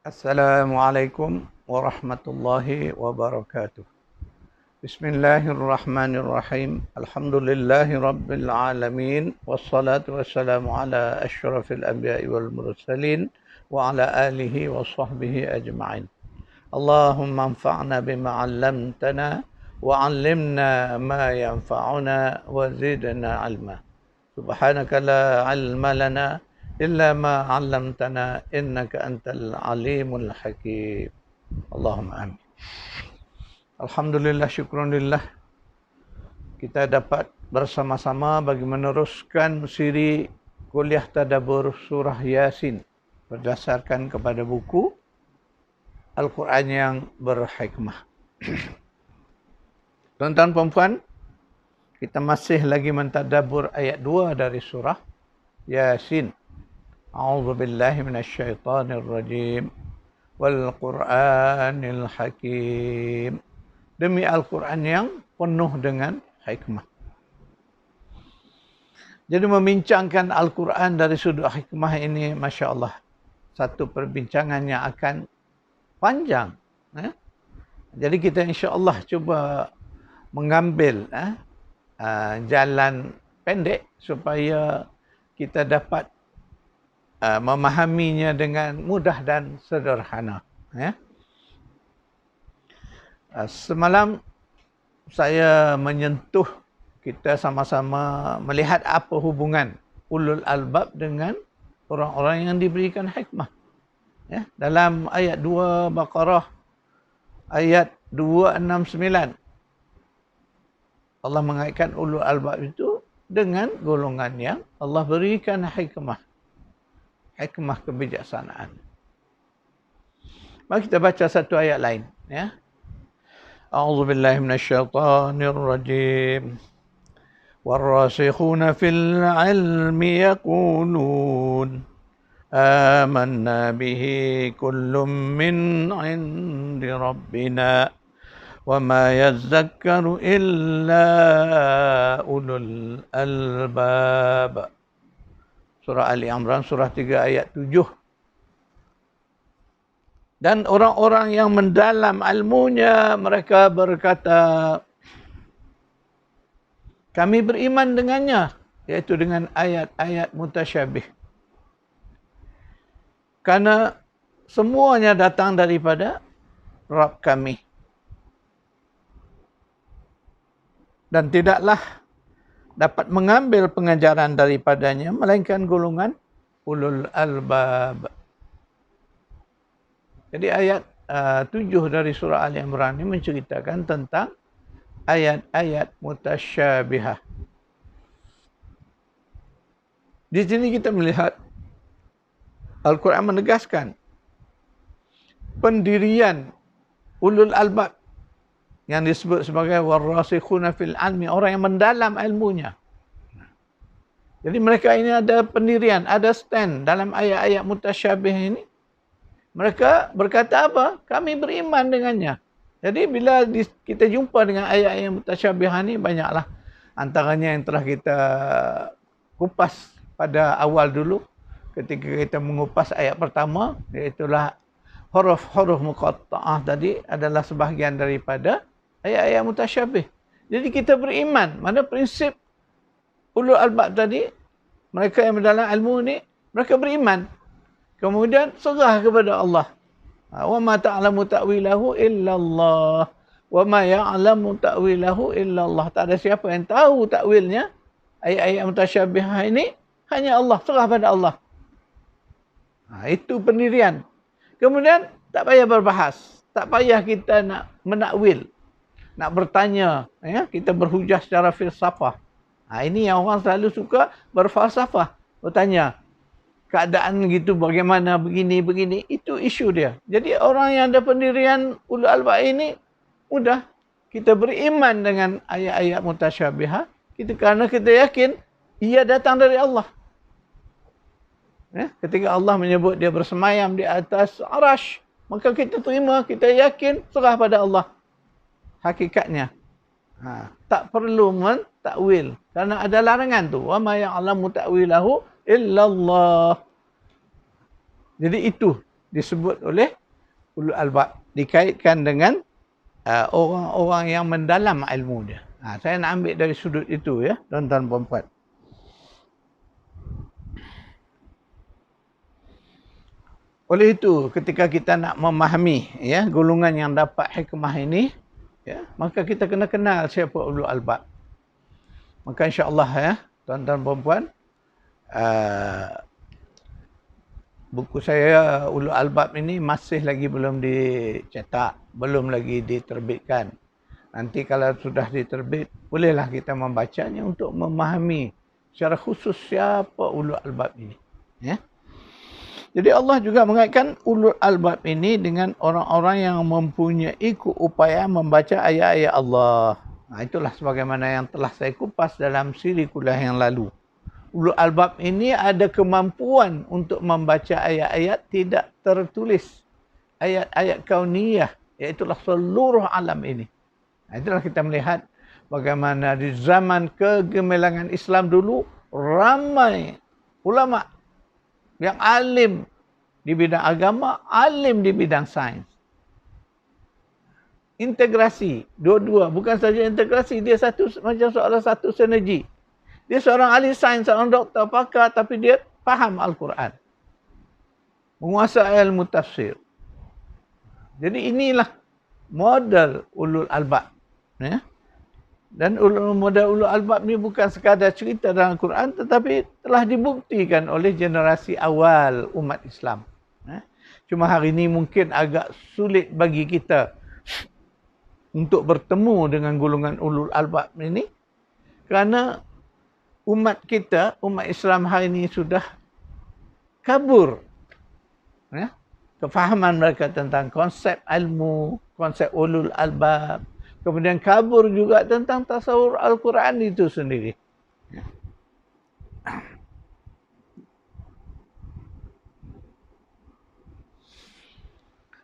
Assalamualaikum warahmatullahi wabarakatuh. Bismillahirrahmanirrahim. Alhamdulillahi rabbil alamin. Wassalatu wassalamu ala asyrafil anbiya'i wal mursalin wa ala alihi wa sahbihi ajma'in. Allahumma anfa'na bima 'allamtana wa 'allimna ma yanfa'una wa zidna 'ilma. Subhanaka la 'ilma lana illa ma 'allamtana innaka antal alimul hakim. Allahumma amin. Alhamdulillah, syukrunillah, kita dapat bersama-sama bagi meneruskan siri kuliah tadabbur surah Yasin berdasarkan kepada buku Al-Quran yang berhikmah. Tuan-tuan puan-puan, kita masih lagi mentadabbur ayat 2 dari surah Yasin. A'udzu billahi minasyaitonir rajim. Wal Qur'anil Hakim. Demi Al-Quran yang penuh dengan hikmah. Jadi membincangkan Al-Quran dari sudut hikmah ini, Masya Allah, satu perbincangan yang akan panjang. Jadi kita insya Allah cuba mengambil jalan pendek supaya kita dapat memahaminya dengan mudah dan sederhana. Semalam saya menyentuh, kita sama-sama melihat apa hubungan ulul albab dengan orang-orang yang diberikan hikmah. Dalam ayat 2 Baqarah, ayat 269, Allah mengaitkan ulul albab itu dengan golongan yang Allah berikan hikmah. Hikmah kebijaksanaan. Mari kita baca satu ayat lain. A'udzu billahi minasyaitonir rajim. Warrasikhuna fil ilmi yaqulun amanna bihi kullum min 'indi rabbina wa ma yadhakkaru illa ulul albab. Surah Ali Imran, surah 3 ayat 7. Dan orang-orang yang mendalam ilmunya, mereka berkata, kami beriman dengannya, iaitu dengan ayat-ayat mutasyabih. Karena semuanya datang daripada Rabb kami. Dan tidaklah dapat mengambil pengajaran daripadanya melainkan golongan ulul albab. Jadi ayat 7 dari surah Ali Imran ini menceritakan tentang ayat-ayat mutasyabihah. Di sini kita melihat Al-Quran menegaskan pendirian ulul albab yang disebut sebagai warrasikhuna fil ilmi, orang yang mendalam ilmunya. Jadi mereka ini ada pendirian, ada stand dalam ayat-ayat mutasyabih ini. Mereka berkata apa? Kami beriman dengannya. Jadi bila kita jumpa dengan ayat-ayat mutasyabih ini, banyaklah. Antaranya yang telah kita kupas pada awal dulu, ketika kita mengupas ayat pertama, iaitulah huruf-huruf muqatta'ah tadi adalah sebahagian daripada ayat-ayat mutasyabih. Jadi kita beriman. Mana prinsip ulul albab tadi, mereka yang mendalam ilmu ni, mereka beriman. Kemudian serah kepada Allah. Wa ma ta'lamu ta'wilahu illa Allah. Wa ma ya'lamu ta'wilahu illa Allah. Tak ada siapa yang tahu takwilnya ayat-ayat mutasyabihah ini, hanya Allah, serah pada Allah. Itu pendirian. Kemudian tak payah berbahas, tak payah kita nak menakwil, nak bertanya, kita berhujah secara filsafah. Ini yang orang selalu suka berfalsafah, bertanya keadaan gitu bagaimana, begini, itu isu dia. Jadi orang yang ada pendirian ulul albab ini mudah kita beriman dengan ayat-ayat mutasyabihah, kerana kita yakin ia datang dari Allah. Ketika Allah menyebut dia bersemayam di atas arash, maka kita terima, kita yakin, serah pada Allah hakikatnya. Tak perlu mentakwil, kerana ada larangan tu, wa ma ya'lamu ta'wilahu illallah. Jadi itu disebut oleh ulul albab, dikaitkan dengan orang-orang yang mendalam ilmu dia. Saya nak ambil dari sudut itu ya, tuan-tuan dan puan-puan. Oleh itu, ketika kita nak memahami ya golongan yang dapat hikmah ini, ya, maka kita kena kenal siapa ulul albab. Maka insya-Allah ya, tuan-tuan dan puan-puan, buku saya ulul albab ini masih lagi belum dicetak, belum lagi diterbitkan. Nanti kalau sudah diterbit, bolehlah kita membacanya untuk memahami secara khusus siapa ulul albab ini. Ya. Jadi Allah juga mengaitkan ulul albab ini dengan orang-orang yang mempunyai keupayaan membaca ayat-ayat Allah. Itulah sebagaimana yang telah saya kupas dalam siri kuliah yang lalu. Ulul albab ini ada kemampuan untuk membaca ayat-ayat tidak tertulis. Ayat-ayat kauniyah, iaitulah seluruh alam ini. Itulah kita melihat bagaimana di zaman kegemilangan Islam dulu, ramai ulama yang alim di bidang agama, alim di bidang sains. Integrasi, dua-dua. Bukan saja integrasi, dia satu macam seolah satu sinergi. Dia seorang ahli sains, seorang doktor, pakar, tapi dia faham Al-Quran. Menguasai ilmu tafsir. Jadi inilah model ulul albab. Ya? Dan model ulul albab ni bukan sekadar cerita dalam Al-Quran, tetapi telah dibuktikan oleh generasi awal umat Islam. Cuma hari ini mungkin agak sulit bagi kita untuk bertemu dengan golongan ulul albab ini, kerana umat kita, umat Islam hari ini sudah kabur. Ya? Kefahaman mereka tentang konsep ilmu, konsep ulul albab. Kemudian kabur juga tentang tasawur Al-Quran itu sendiri.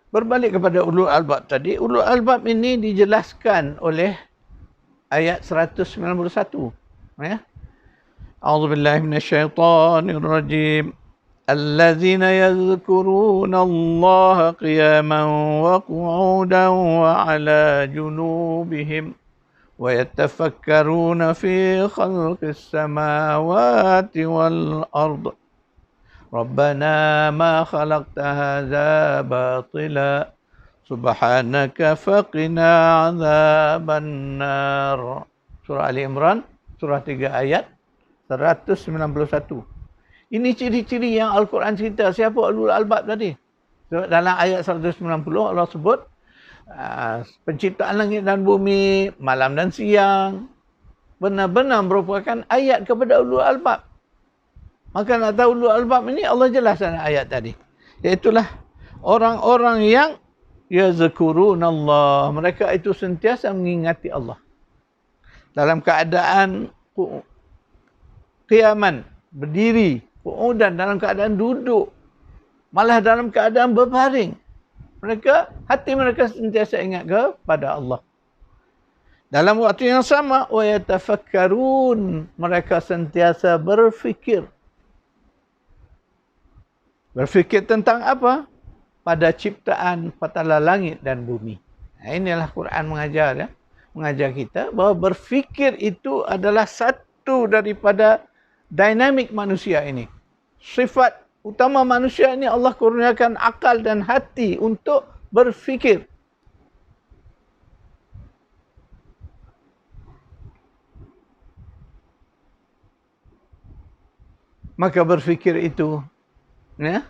Berbalik kepada ulul albab tadi, ulul albab ini dijelaskan oleh ayat 191. Ya. A'udzubillahi minasyaitonirrajim. الذين يذكرون الله قياما وقعودا وعلى جنوبهم ويتفكرون في خلق السماوات والأرض ربنا ما خلقت هذا باطلا سبحانك فقنا عذاب النار. Surah Ali Imran, surah 3 ayat 191. Ini ciri-ciri yang Al-Quran cerita siapa ulul albab tadi. Dalam ayat 190 Allah sebut penciptaan langit dan bumi, malam dan siang, benar-benar merupakan ayat kepada ulul albab. Maka nak tahu ulul albab ini Allah jelaskan ayat tadi. Iaitulah orang-orang yang yazkurunallah, mereka itu sentiasa mengingati Allah. Dalam keadaan qiyaman, berdiri, dan dalam keadaan duduk, malah dalam keadaan berbaring, hati mereka sentiasa ingat kepada Allah. Dalam waktu yang sama, wa yatafakkarun, mereka sentiasa berfikir. Berfikir tentang apa? Pada ciptaan patala langit dan bumi. Inilah Quran mengajar, ya, mengajar kita bahawa berfikir itu adalah satu daripada dinamik manusia ini. Sifat utama manusia ini Allah kurniakan akal dan hati untuk berfikir. Maka berfikir itu, ya,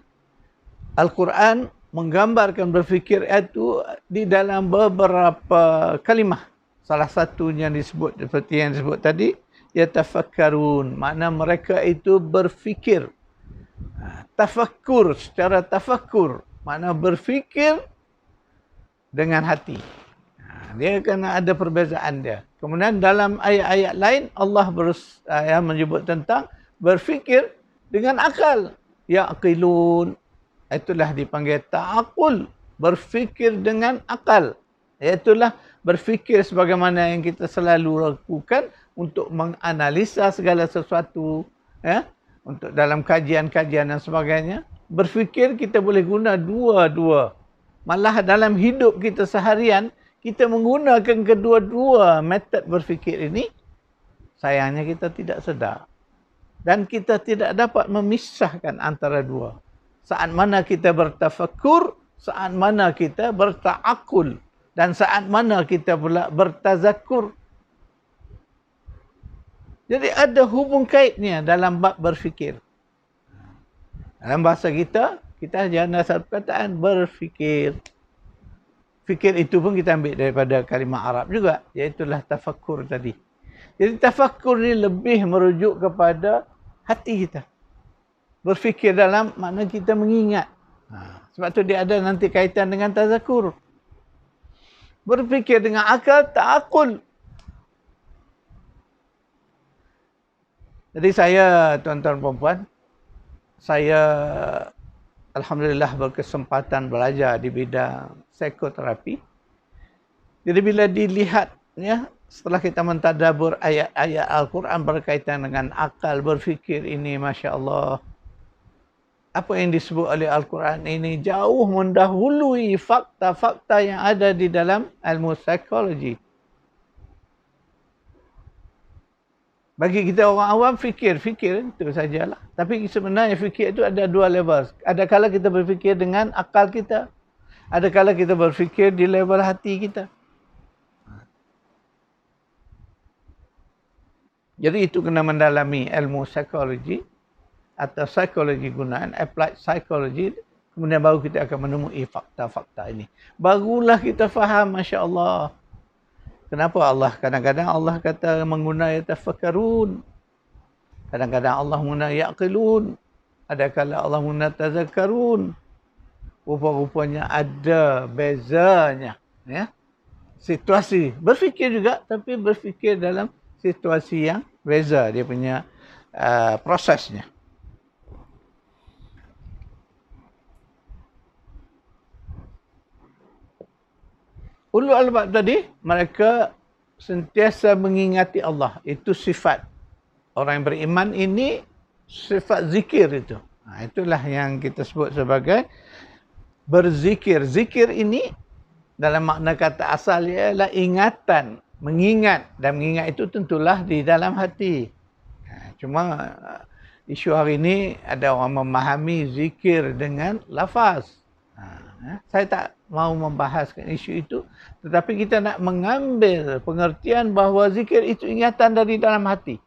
Al-Quran menggambarkan berfikir itu di dalam beberapa kalimah. Salah satunya disebut seperti yang disebut tadi, yatafakkarun, makna mereka itu berfikir. Tafakkur, secara tafakkur, makna berfikir dengan hati. Dia kena ada perbezaan dia. Kemudian dalam ayat-ayat lain Allah yang menyebut tentang berfikir dengan akal. Yaqilun, itulah dipanggil ta'aqul, berfikir dengan akal. Itulah berfikir sebagaimana yang kita selalu lakukan untuk menganalisa segala sesuatu, ya, untuk dalam kajian-kajian dan sebagainya. berfikir kita boleh guna dua-dua. Malah dalam hidup kita seharian, kita menggunakan kedua-dua metod berfikir ini, sayangnya kita tidak sedar. Dan kita tidak dapat memisahkan antara dua. Saat mana kita bertafakur, saat mana kita berta'akul, dan saat mana kita pula bertazakur. Jadi ada hubung kaitnya dalam bab berfikir. Dalam bahasa kita jangan satu perkataan berfikir. Fikir itu pun kita ambil daripada kalimah Arab juga, iaitulah tafakkur tadi. Jadi tafakkur ni lebih merujuk kepada hati kita. Berfikir dalam makna kita mengingat. Sebab tu dia ada nanti kaitan dengan tazakur. Berfikir dengan akal, ta'akul. Jadi saya, tuan-tuan puan-puan, saya alhamdulillah berkesempatan belajar di bidang psikoterapi. Jadi bila dilihat, ya, setelah kita mentadabur ayat-ayat Al-Quran berkaitan dengan akal berfikir ini, Masya Allah, apa yang disebut oleh Al-Quran ini jauh mendahului fakta-fakta yang ada di dalam ilmu psikologi. Bagi kita orang awam, fikir itu sajalah. Tapi sebenarnya fikir itu ada dua level. Ada kala kita berfikir dengan akal kita. Ada kala kita berfikir di level hati kita. Jadi itu kena mendalami ilmu psikologi atau psikologi gunaan, applied psychology. Kemudian baru kita akan menemui fakta-fakta ini. Barulah kita faham, Masya Allah. Kenapa Allah kadang-kadang Allah kata menggunakan tafakkarun. Kadang-kadang Allah menggunakan yaqilun. Ada kala Allah menggunakan tazakkarun. Rupa-rupanya ada bezanya, ya. Situasi berfikir juga, tapi berfikir dalam situasi yang beza dia punya prosesnya. Ulul albab tadi, mereka sentiasa mengingati Allah. Itu sifat. Orang yang beriman ini sifat zikir itu. Itulah yang kita sebut sebagai berzikir. Zikir ini dalam makna kata asal ialah ingatan. Mengingat. Dan mengingat itu tentulah di dalam hati. Cuma isu hari ini ada orang memahami zikir dengan lafaz. Saya tak mau membahaskan isu itu, tetapi kita nak mengambil pengertian bahawa zikir itu ingatan dari dalam hati.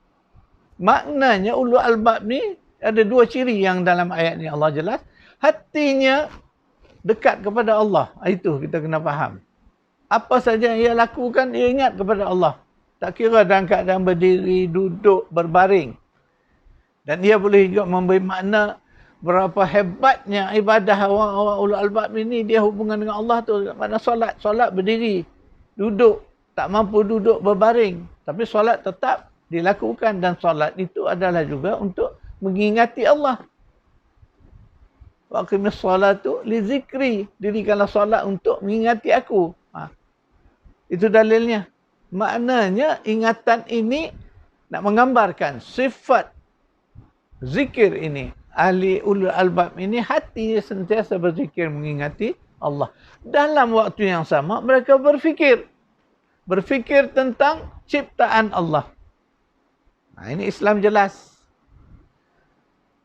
Maknanya ulul albab ni ada dua ciri yang dalam ayat ni Allah jelas. Hatinya dekat kepada Allah. Itu kita kena faham. Apa saja yang ia lakukan, ia ingat kepada Allah. Tak kira dalam keadaan berdiri, duduk, berbaring. Dan ia boleh juga memberi makna berapa hebatnya ibadah orang-orang ulul albab ini. Dia hubungan dengan Allah tu. Makna solat berdiri, duduk, tak mampu duduk berbaring. Tapi solat tetap dilakukan, dan solat itu adalah juga untuk mengingati Allah. Wa aqimis salatu li zikri. Dirikanlah solat untuk mengingati aku. Itu dalilnya. Maknanya ingatan ini nak menggambarkan sifat zikir ini. Ahli ulul albab ini hati sentiasa berzikir mengingati Allah. Dalam waktu yang sama mereka berfikir. Berfikir tentang ciptaan Allah. Ini Islam jelas.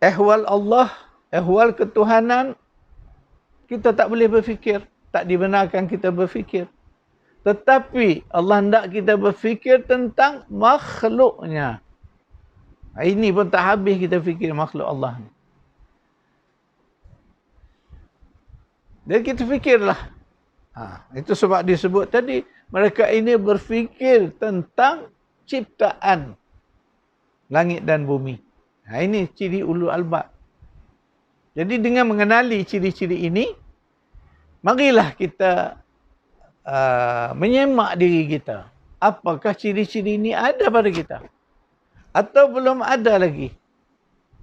Ehwal Allah, ehwal ketuhanan, kita tak boleh berfikir. Tak dibenarkan kita berfikir. Tetapi Allah hendak kita berfikir tentang makhluknya. Ini pun tak habis kita fikir makhluk Allah ni. Jadi kita fikirlah. Itu sebab disebut tadi, mereka ini berfikir tentang ciptaan langit dan bumi. Ini ciri ulul albab. Jadi dengan mengenali ciri-ciri ini, marilah kita menyemak diri kita. Apakah ciri-ciri ini ada pada kita? Atau belum ada lagi?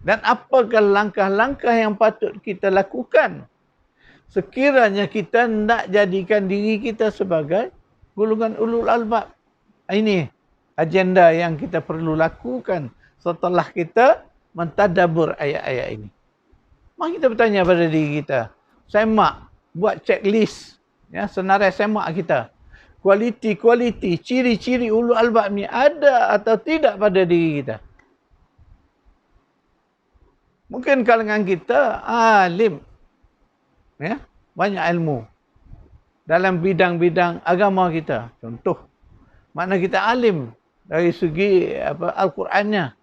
Dan apakah langkah-langkah yang patut kita lakukan sekiranya kita nak jadikan diri kita sebagai golongan ulul albab? Ini agenda yang kita perlu lakukan setelah kita mentadabbur ayat-ayat ini. Mari kita bertanya pada diri kita. Semak, buat checklist. Ya, senarai semak kita. Kualiti, ciri-ciri ulul albab ni ada atau tidak pada diri kita. Mungkin kalangan kita alim. Ya, banyak ilmu dalam bidang-bidang agama kita. Contoh, makna kita alim dari segi Al-Qurannya.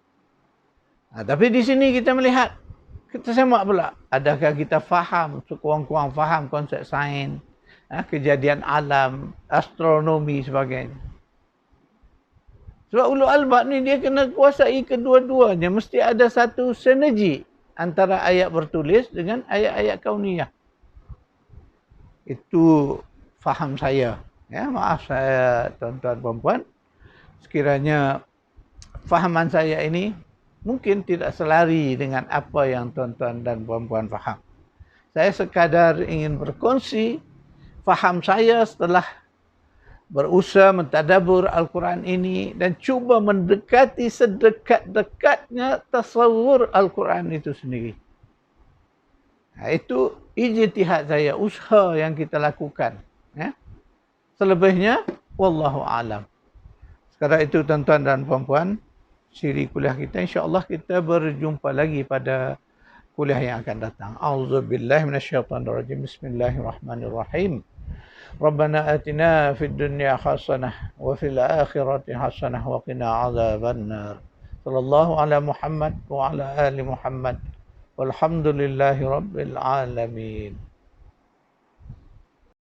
Tapi di sini kita melihat, kita semak pula, adakah kita faham, sekurang-kurang faham konsep sains, kejadian alam, astronomi sebagainya. Sebab ulul albab ni dia kena kuasai kedua-duanya. Mesti ada satu sinergi antara ayat bertulis dengan ayat-ayat kauniyah. Itu faham saya. Ya, maaf saya tuan-tuan puan-puan. Sekiranya fahaman saya ini mungkin tidak selari dengan apa yang tuan-tuan dan puan-puan faham. Saya sekadar ingin berkongsi faham saya setelah berusaha mentadabur Al-Quran ini dan cuba mendekati sedekat-dekatnya tasawur Al-Quran itu sendiri. Itu ijtihad saya, usaha yang kita lakukan. Ya. Selebihnya, wallahu alam. Sekarang itu tuan-tuan dan puan-puan, siri kuliah kita, insya-Allah kita berjumpa lagi pada kuliah yang akan datang. A'udzubillahi minasyaitonirrajim. Bismillahirrahmanirrahim. Rabbana atina fid dunya hasanah wa fil akhirati hasanah wa qina adzabannar. Sallallahu ala Muhammad wa ala ali Muhammad. Walhamdulillahi rabbil alamin.